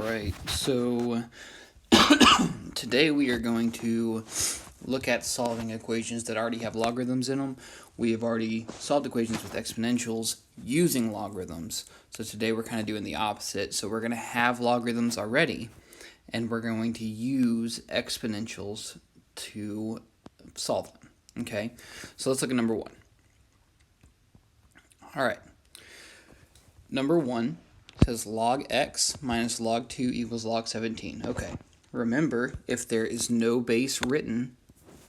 Alright, so today we are going to look at solving equations that already have logarithms in them. We have already solved equations with exponentials using logarithms. So today we're kind of doing the opposite. So we're going to have logarithms already, and we're going to use exponentials to solve them. Okay, so let's look at number one. Alright, number one says log x minus log 2 equals log 17. Okay, remember, if there is no base written,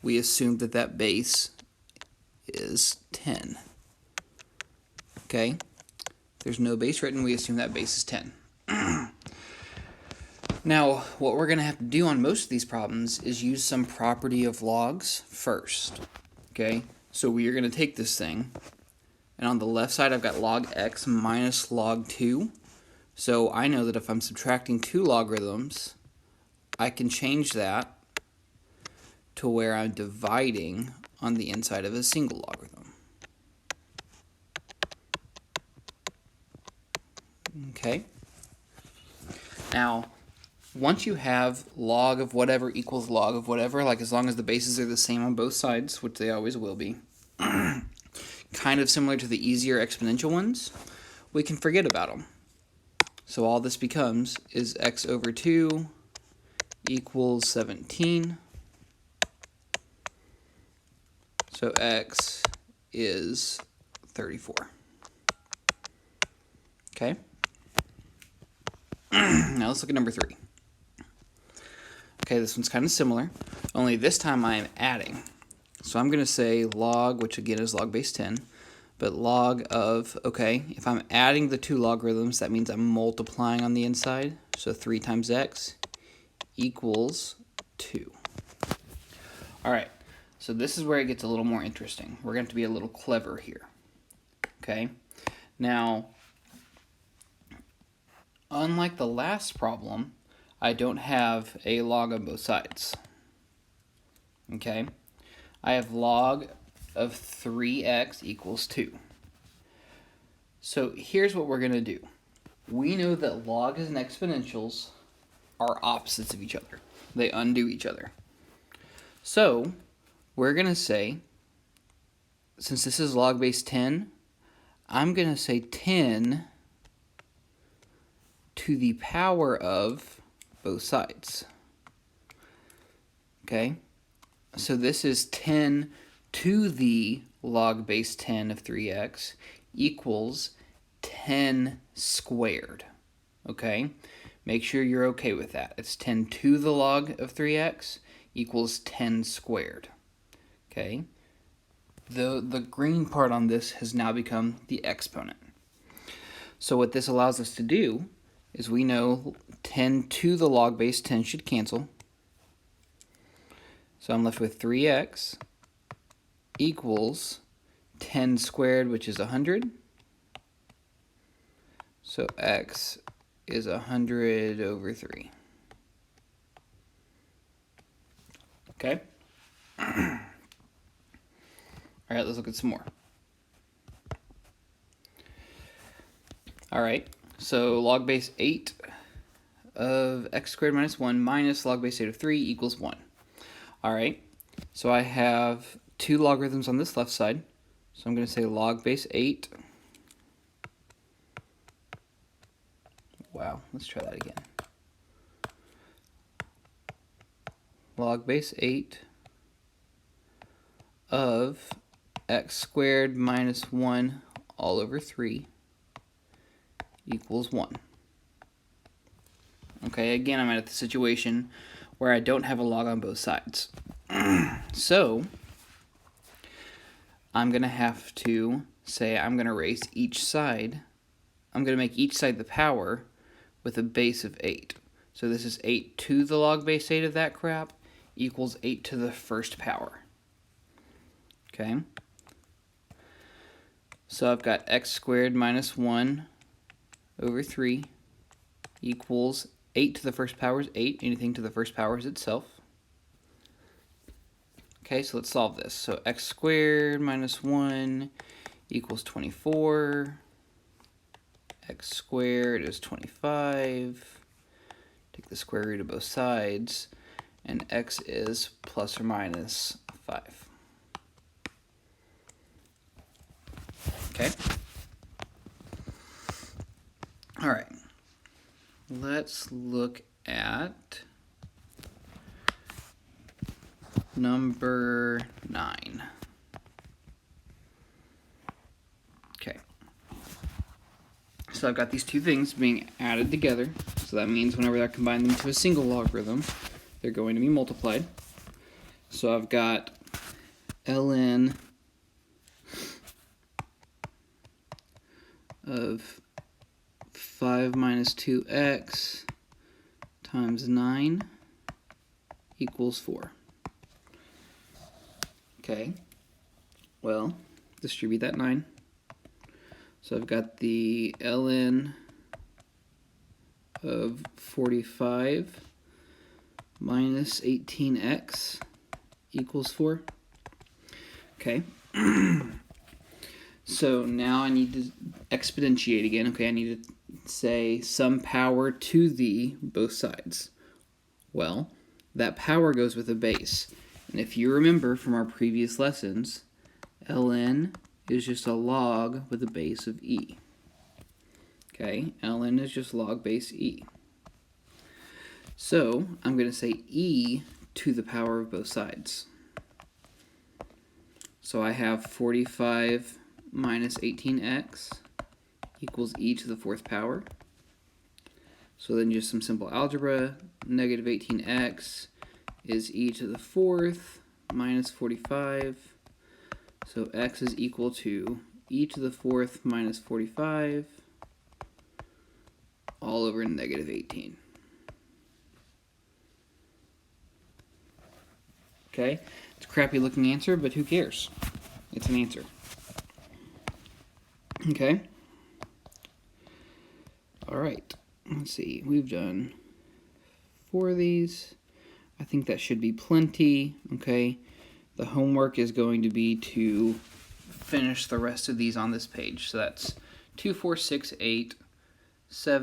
we assume that that base is 10. Okay, there's no base written, we assume that base is 10. Now, what we're going to have to do on most of these problems is use some property of logs first. Okay, so we are going to take this thing, and on the left side I've got log x minus log 2. So I know that if I'm subtracting two logarithms, I can change that to where I'm dividing on the inside of a single logarithm. Okay. Now, once you have log of whatever equals log of whatever, like as long as the bases are the same on both sides, which they always will be, kind of similar to the easier exponential ones, we can forget about them. So all this becomes is x over 2 equals 17. So x is 34. Okay. Now let's look at number 3. Okay, this one's kind of similar, only this time I am adding. So I'm going to say log, which again is log base 10, but log of, okay, if I'm adding the two logarithms, that means I'm multiplying on the inside. So 3 times x equals 2. All right, so this is where it gets a little more interesting. We're going to be a little clever here. Okay, now, unlike the last problem, I don't have a log on both sides. Okay, I have log of 3x equals 2. So here's what we're going to do. We know that logs and exponentials are opposites of each other. They undo each other. So we're going to say, since this is log base 10, I'm going to say 10 to the power of both sides. Okay, so this is 10 to the log base 10 of 3x equals 10 squared. Okay, make sure you're okay with that. It's 10 to the log of 3x equals 10 squared. Okay, the green part on this has now become the exponent. So what this allows us to do is we know 10 to the log base 10 should cancel. So I'm left with 3x equals 10 squared, which is 100. So x is 100 over 3. Okay? All right, let's look at some more. All right, so log base 8 of x squared minus 1 minus log base 8 of 3 equals 1. All right, so I have two logarithms on this left side. So I'm going to say log base 8. Wow, let's try that again. Log base 8 of x squared minus 1 all over 3 equals 1. Okay, again, I'm at the situation where I don't have a log on both sides. So I'm going to have to say I'm going to raise each side. I'm going to make each side the power with a base of 8. So this is 8 to the log base 8 of that crap equals 8 to the first power. Okay? So I've got x squared minus 1 over 3 equals 8 to the first power is 8. Anything to the first power is itself. Okay, so let's solve this. So x squared minus 1 equals 24. X squared is 25. take the square root of both sides, and x is plus or minus 5. Okay? All right. Let's look at number 9. Okay. So I've got these two things being added together. So that means whenever I combine them into a single logarithm, they're going to be multiplied. So I've got ln of 5 minus 2x times 9 equals 4. Okay, well, distribute that 9. So I've got the ln of 45 minus 18x equals 4. Okay. So now I need to exponentiate again. Okay, I need to say some power to the both sides. Well, that power goes with a base. And if you remember from our previous lessons, ln is just a log with a base of e. Okay, ln is just log base e. So I'm going to say e to the power of both sides. So I have 45 minus 18x equals e to the 4th power. So then just some simple algebra, negative 18x is e to the 4th minus 45. So x is equal to e to the 4th minus 45 all over negative 18. Okay, it's a crappy looking answer, but who cares? It's an answer. Okay. All right. Let's see. We've done 4 of these. I think that should be plenty. Okay. The homework is going to be to finish the rest of these on this page. So that's 2, 4, 6, 8, 7.